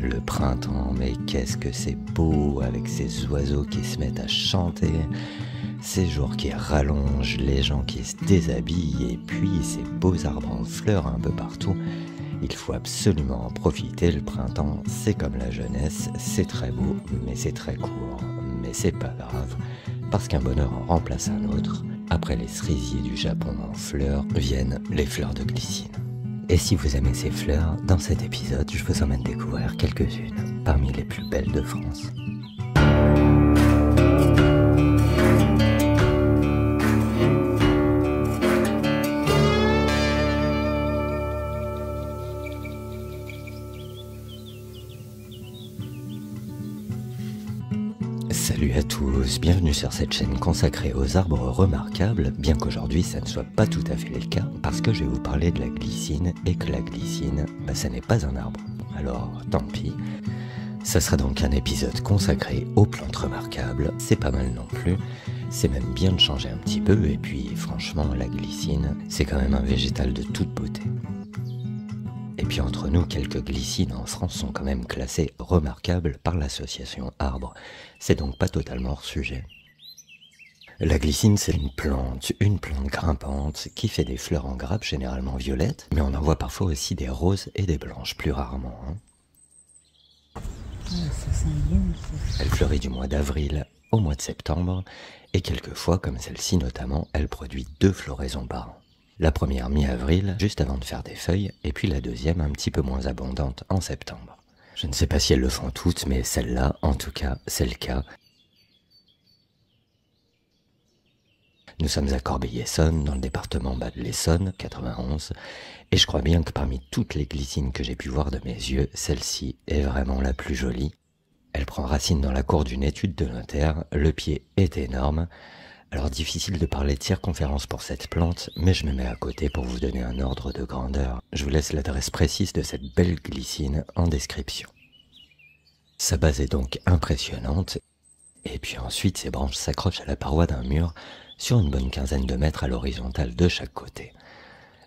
Le printemps, mais qu'est-ce que c'est beau avec ces oiseaux qui se mettent à chanter, ces jours qui rallongent, les gens qui se déshabillent et puis ces beaux arbres en fleurs un peu partout. Il faut absolument en profiter, le printemps c'est comme la jeunesse, c'est très beau mais c'est très court, mais c'est pas grave, parce qu'un bonheur en remplace un autre. Après les cerisiers du Japon en fleurs viennent les fleurs de glycine. Et si vous aimez ces fleurs, dans cet épisode, je vous emmène découvrir quelques-unes parmi les plus belles de France. Salut à tous, bienvenue sur cette chaîne consacrée aux arbres remarquables, bien qu'aujourd'hui ça ne soit pas tout à fait le cas, parce que je vais vous parler de la glycine, et que la glycine, ça n'est pas un arbre. Alors, tant pis. Ça sera donc un épisode consacré aux plantes remarquables, c'est pas mal non plus, c'est même bien de changer un petit peu, et puis franchement, la glycine, c'est quand même un végétal de toute beauté. Et puis entre nous, quelques glycines en France sont quand même classées remarquables par l'association Arbre. C'est donc pas totalement hors sujet. La glycine, c'est une plante grimpante, qui fait des fleurs en grappe généralement violettes, mais on en voit parfois aussi des roses et des blanches, plus rarement. Ça sent bien, ça. Elle fleurit du mois d'avril au mois de septembre, et quelquefois, comme celle-ci notamment, elle produit 2 floraisons par an. La première mi-avril, juste avant de faire des feuilles, et puis la deuxième un petit peu moins abondante en septembre. Je ne sais pas si elles le font toutes, mais celle-là, en tout cas, c'est le cas. Nous sommes à Corbeil-Essonnes, dans le département bas de l'Essonne, 91, et je crois bien que parmi toutes les glycines que j'ai pu voir de mes yeux, celle-ci est vraiment la plus jolie. Elle prend racine dans la cour d'une étude de notaire, le pied est énorme. Alors difficile de parler de circonférence pour cette plante, mais je me mets à côté pour vous donner un ordre de grandeur. Je vous laisse l'adresse précise de cette belle glycine en description. Sa base est donc impressionnante, et puis ensuite ses branches s'accrochent à la paroi d'un mur sur une bonne quinzaine de mètres à l'horizontale de chaque côté.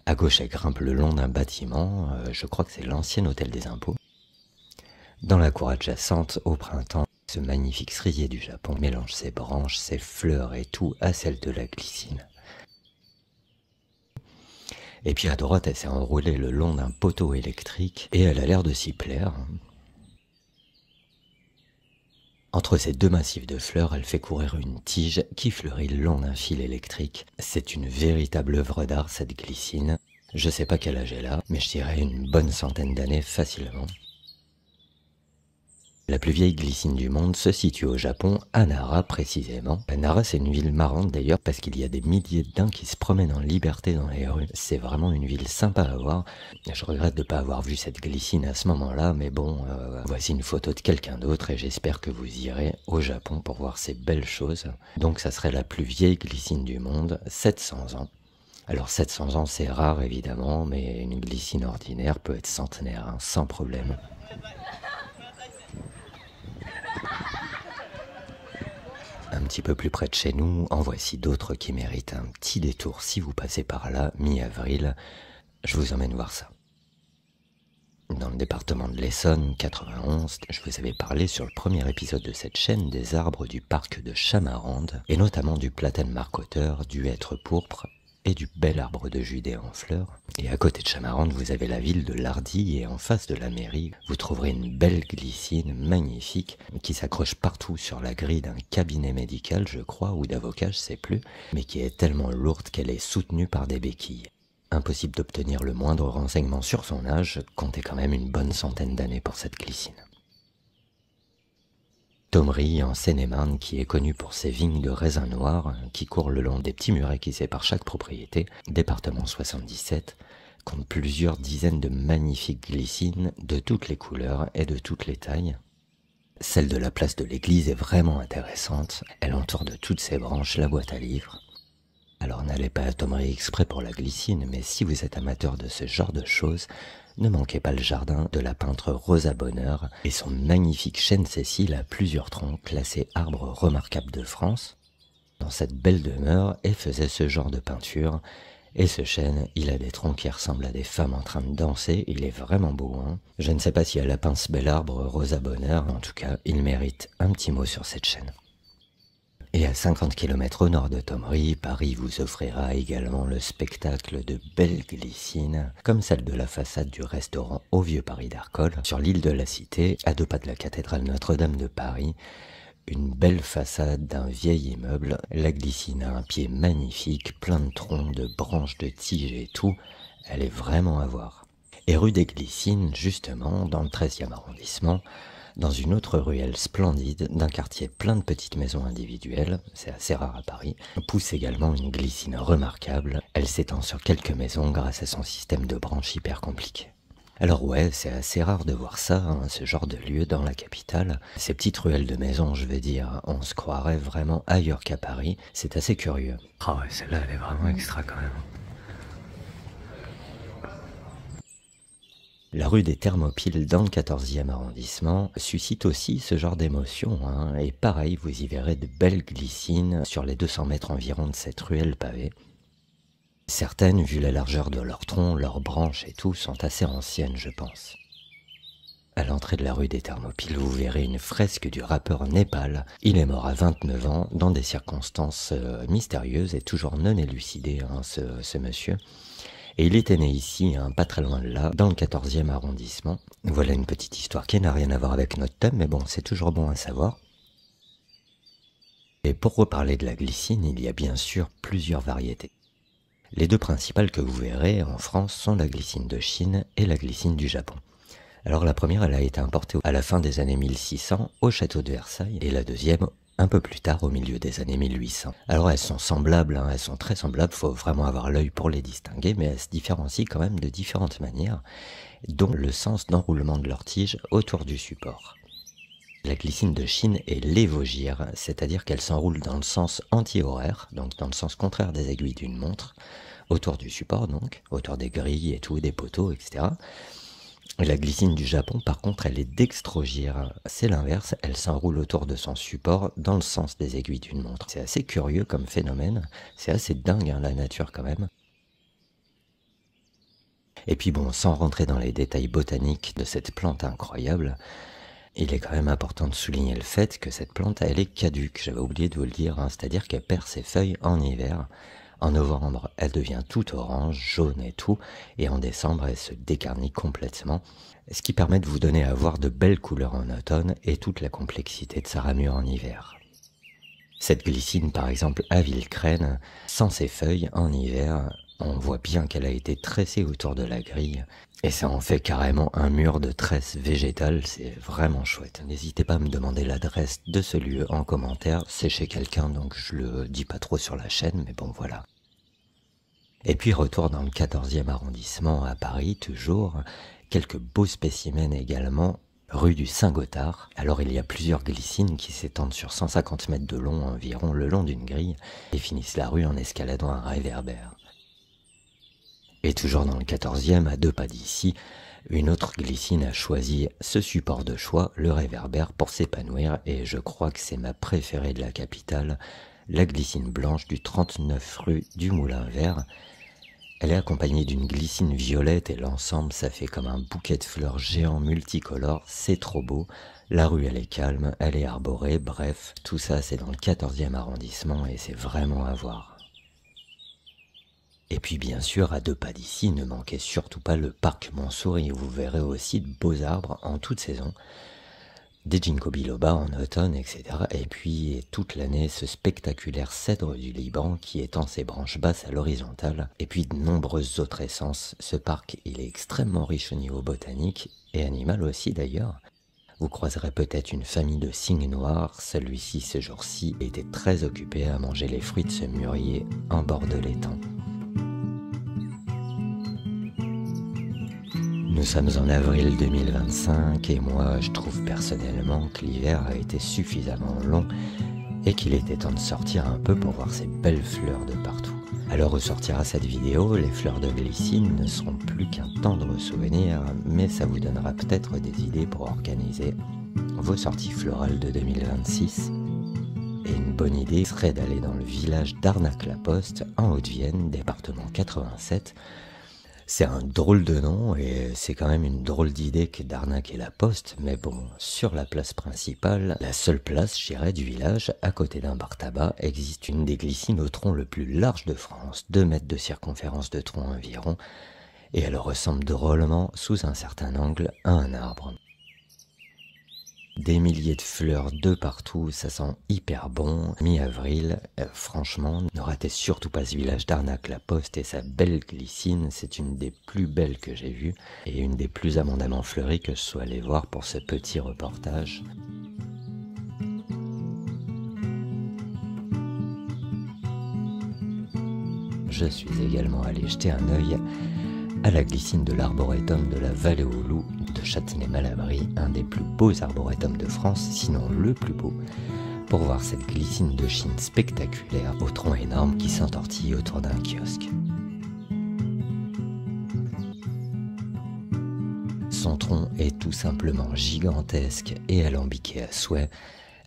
À gauche, elle grimpe le long d'un bâtiment, je crois que c'est l'ancien hôtel des impôts. Dans la cour adjacente, au printemps, ce magnifique cerisier du Japon mélange ses branches, ses fleurs et tout à celle de la glycine. Et puis à droite, elle s'est enroulée le long d'un poteau électrique et elle a l'air de s'y plaire. Entre ces 2 massifs de fleurs, elle fait courir une tige qui fleurit le long d'un fil électrique. C'est une véritable œuvre d'art, cette glycine. Je sais pas quel âge elle a, mais je dirais une bonne centaine d'années facilement. La plus vieille glycine du monde se situe au Japon, à Nara précisément. Nara, c'est une ville marrante d'ailleurs parce qu'il y a des milliers de daims qui se promènent en liberté dans les rues. C'est vraiment une ville sympa à voir. Je regrette de ne pas avoir vu cette glycine à ce moment-là, mais bon, voici une photo de quelqu'un d'autre et j'espère que vous irez au Japon pour voir ces belles choses. Donc ça serait la plus vieille glycine du monde, 700 ans. Alors 700 ans c'est rare évidemment, mais une glycine ordinaire peut être centenaire, sans problème. Un petit peu plus près de chez nous, en voici d'autres qui méritent un petit détour si vous passez par là, mi-avril. Je vous emmène voir ça. Dans le département de l'Essonne, 91, je vous avais parlé sur le premier épisode de cette chaîne des arbres du parc de Chamarande, et notamment du platane marcoteur, du hêtre pourpre et du bel arbre de Judée en fleurs. Et à côté de Chamarande, vous avez la ville de Lardy, et en face de la mairie, vous trouverez une belle glycine magnifique qui s'accroche partout sur la grille d'un cabinet médical, je crois, ou d'avocat, je sais plus, mais qui est tellement lourde qu'elle est soutenue par des béquilles. Impossible d'obtenir le moindre renseignement sur son âge, comptez quand même une bonne centaine d'années pour cette glycine. Thomery en Seine-et-Marne, qui est connu pour ses vignes de raisin noir qui courent le long des petits murets qui séparent chaque propriété, département 77, compte plusieurs dizaines de magnifiques glycines de toutes les couleurs et de toutes les tailles. Celle de la place de l'église est vraiment intéressante, elle entoure de toutes ses branches la boîte à livres. Alors n'allez pas à Thomery exprès pour la glycine, mais si vous êtes amateur de ce genre de choses, ne manquez pas le jardin de la peintre Rosa Bonheur et son magnifique chêne Cécile à plusieurs troncs classé arbre remarquable de France. Dans cette belle demeure, elle faisait ce genre de peinture Et ce chêne, il a des troncs qui ressemblent à des femmes en train de danser, il est vraiment beau, hein. Je ne sais pas si elle a peint ce bel arbre Rosa Bonheur, en tout cas, il mérite un petit mot sur cette chaîne. Et à 50 km au nord de Thomery, Paris vous offrira également le spectacle de belles glycines, comme celle de la façade du restaurant Au Vieux Paris d'Arcole, sur l'île de la Cité, à 2 pas de la cathédrale Notre-Dame de Paris. Une belle façade d'un vieil immeuble, la glycine a un pied magnifique, plein de troncs, de branches, de tiges et tout, elle est vraiment à voir. Et rue des Glycines, justement, dans le 13e arrondissement, dans une autre ruelle splendide, d'un quartier plein de petites maisons individuelles, c'est assez rare à Paris, pousse également une glycine remarquable. Elle s'étend sur quelques maisons grâce à son système de branches hyper compliqué. Alors ouais, c'est assez rare de voir ça, hein, ce genre de lieu dans la capitale. Ces petites ruelles de maisons, je veux dire, on se croirait vraiment ailleurs qu'à Paris. C'est assez curieux. Ah ouais, celle-là, elle est vraiment extra quand même. La rue des Thermopyles dans le 14e arrondissement suscite aussi ce genre d'émotion, hein, et pareil, vous y verrez de belles glycines sur les 200 mètres environ de cette ruelle pavée. Certaines, vu la largeur de leurs troncs, leurs branches et tout, sont assez anciennes, je pense. À l'entrée de la rue des Thermopyles, vous verrez une fresque du rappeur Népal. Il est mort à 29 ans, dans des circonstances mystérieuses et toujours non élucidées, hein, ce monsieur. Et il était né ici, hein, pas très loin de là, dans le 14e arrondissement. Voilà une petite histoire qui n'a rien à voir avec notre thème, mais bon, c'est toujours bon à savoir. Et pour reparler de la glycine, il y a bien sûr plusieurs variétés. Les deux principales que vous verrez en France sont la glycine de Chine et la glycine du Japon. Alors la première, elle a été importée à la fin des années 1600 au château de Versailles, et la deuxième un peu plus tard, au milieu des années 1800. Alors elles sont semblables, hein, elles sont très semblables, faut vraiment avoir l'œil pour les distinguer, mais elles se différencient quand même de différentes manières, dont le sens d'enroulement de leur tige autour du support. La glycine de Chine est lévogyre, c'est-à-dire qu'elle s'enroule dans le sens anti-horaire, donc dans le sens contraire des aiguilles d'une montre, autour du support donc, autour des grilles et tout, des poteaux, etc. La glycine du Japon, par contre, elle est dextrogyre. C'est l'inverse, elle s'enroule autour de son support dans le sens des aiguilles d'une montre. C'est assez curieux comme phénomène, c'est assez dingue, hein, la nature quand même. Et puis bon, sans rentrer dans les détails botaniques de cette plante incroyable, il est quand même important de souligner le fait que cette plante, elle est caduque. J'avais oublié de vous le dire, hein, c'est-à-dire qu'elle perd ses feuilles en hiver. En novembre, elle devient toute orange, jaune et tout, et en décembre, elle se décarnit complètement, ce qui permet de vous donner à voir de belles couleurs en automne et toute la complexité de sa ramure en hiver. Cette glycine, par exemple, à Villecrène, sans ses feuilles en hiver, on voit bien qu'elle a été tressée autour de la grille, et ça en fait carrément un mur de tresse végétale, c'est vraiment chouette. N'hésitez pas à me demander l'adresse de ce lieu en commentaire, c'est chez quelqu'un, donc je le dis pas trop sur la chaîne, mais bon voilà. Et puis retour dans le 14e arrondissement à Paris, toujours, quelques beaux spécimens également, rue du Saint-Gothard. Alors il y a plusieurs glycines qui s'étendent sur 150 mètres de long environ le long d'une grille, et finissent la rue en escaladant un réverbère. Et toujours dans le 14e, à 2 pas d'ici, une autre glycine a choisi ce support de choix, le réverbère, pour s'épanouir, et je crois que c'est ma préférée de la capitale, la glycine blanche du 39 rue du Moulin Vert. Elle est accompagnée d'une glycine violette et l'ensemble, ça fait comme un bouquet de fleurs géants multicolores, c'est trop beau. La rue, elle est calme, elle est arborée, bref, tout ça c'est dans le 14e arrondissement et c'est vraiment à voir. Et puis bien sûr, à 2 pas d'ici, ne manquez surtout pas le parc Montsouris, où vous verrez aussi de beaux arbres en toute saison, des ginkgo biloba en automne, etc. Et puis toute l'année, ce spectaculaire cèdre du Liban qui étend ses branches basses à l'horizontale, et puis de nombreuses autres essences. Ce parc, il est extrêmement riche au niveau botanique, et animal aussi d'ailleurs. Vous croiserez peut-être une famille de cygnes noirs, celui-ci ce jour-ci était très occupé à manger les fruits de ce mûrier en bord de l'étang. Nous sommes en avril 2025 et moi je trouve personnellement que l'hiver a été suffisamment long et qu'il était temps de sortir un peu pour voir ces belles fleurs de partout. Alors ressortira cette vidéo, les fleurs de glycine ne seront plus qu'un tendre souvenir, mais ça vous donnera peut-être des idées pour organiser vos sorties florales de 2026. Et une bonne idée serait d'aller dans le village d'Arnac-la-Poste, en Haute-Vienne, département 87. C'est un drôle de nom et c'est quand même une drôle d'idée que d'arnaquer la poste, mais bon, sur la place principale, la seule place, je dirais, du village, à côté d'un bar tabac, existe une des glycines au tronc le plus large de France, 2 mètres de circonférence de tronc environ, et elle ressemble drôlement, sous un certain angle, à un arbre. Des milliers de fleurs de partout, ça sent hyper bon. Mi-avril, franchement, ne ratez surtout pas ce village d'Arnac-la-Poste et sa belle glycine, c'est une des plus belles que j'ai vues et une des plus abondamment fleuries que je sois allé voir pour ce petit reportage. Je suis également allé jeter un œil à la glycine de l'arboretum de la Vallée aux Loups de Châtenay-Malabry, un des plus beaux arboretums de France, sinon le plus beau, pour voir cette glycine de Chine spectaculaire au tronc énorme qui s'entortille autour d'un kiosque. Son tronc est tout simplement gigantesque et alambiqué à souhait.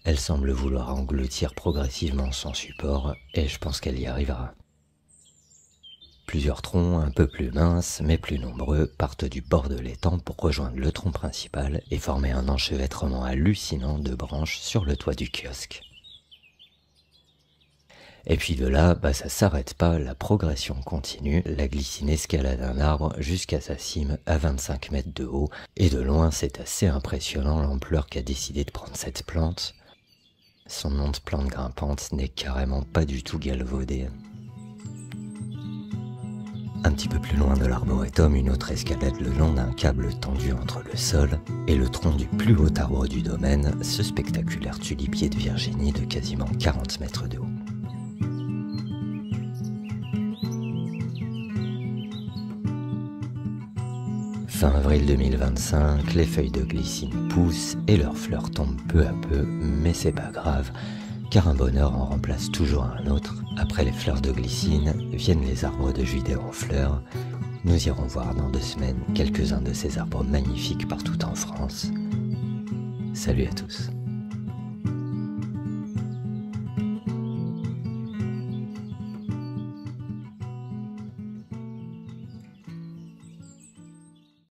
Elle semble vouloir engloutir progressivement son support et je pense qu'elle y arrivera. Plusieurs troncs un peu plus minces mais plus nombreux partent du bord de l'étang pour rejoindre le tronc principal et former un enchevêtrement hallucinant de branches sur le toit du kiosque. Et puis de là, ça s'arrête pas, la progression continue, la glycine escalade un arbre jusqu'à sa cime à 25 mètres de haut, et de loin c'est assez impressionnant l'ampleur qu'a décidé de prendre cette plante. Son nom de plante grimpante n'est carrément pas du tout galvaudé. Un petit peu plus loin de l'arboretum, une autre escalade le long d'un câble tendu entre le sol et le tronc du plus haut arbre du domaine, ce spectaculaire tulipier de Virginie de quasiment 40 mètres de haut. Fin avril 2025, les feuilles de glycine poussent et leurs fleurs tombent peu à peu, mais c'est pas grave, car un bonheur en remplace toujours un autre. Après les fleurs de glycine, viennent les arbres de juillet en fleurs. Nous irons voir dans 2 semaines quelques-uns de ces arbres magnifiques partout en France. Salut à tous.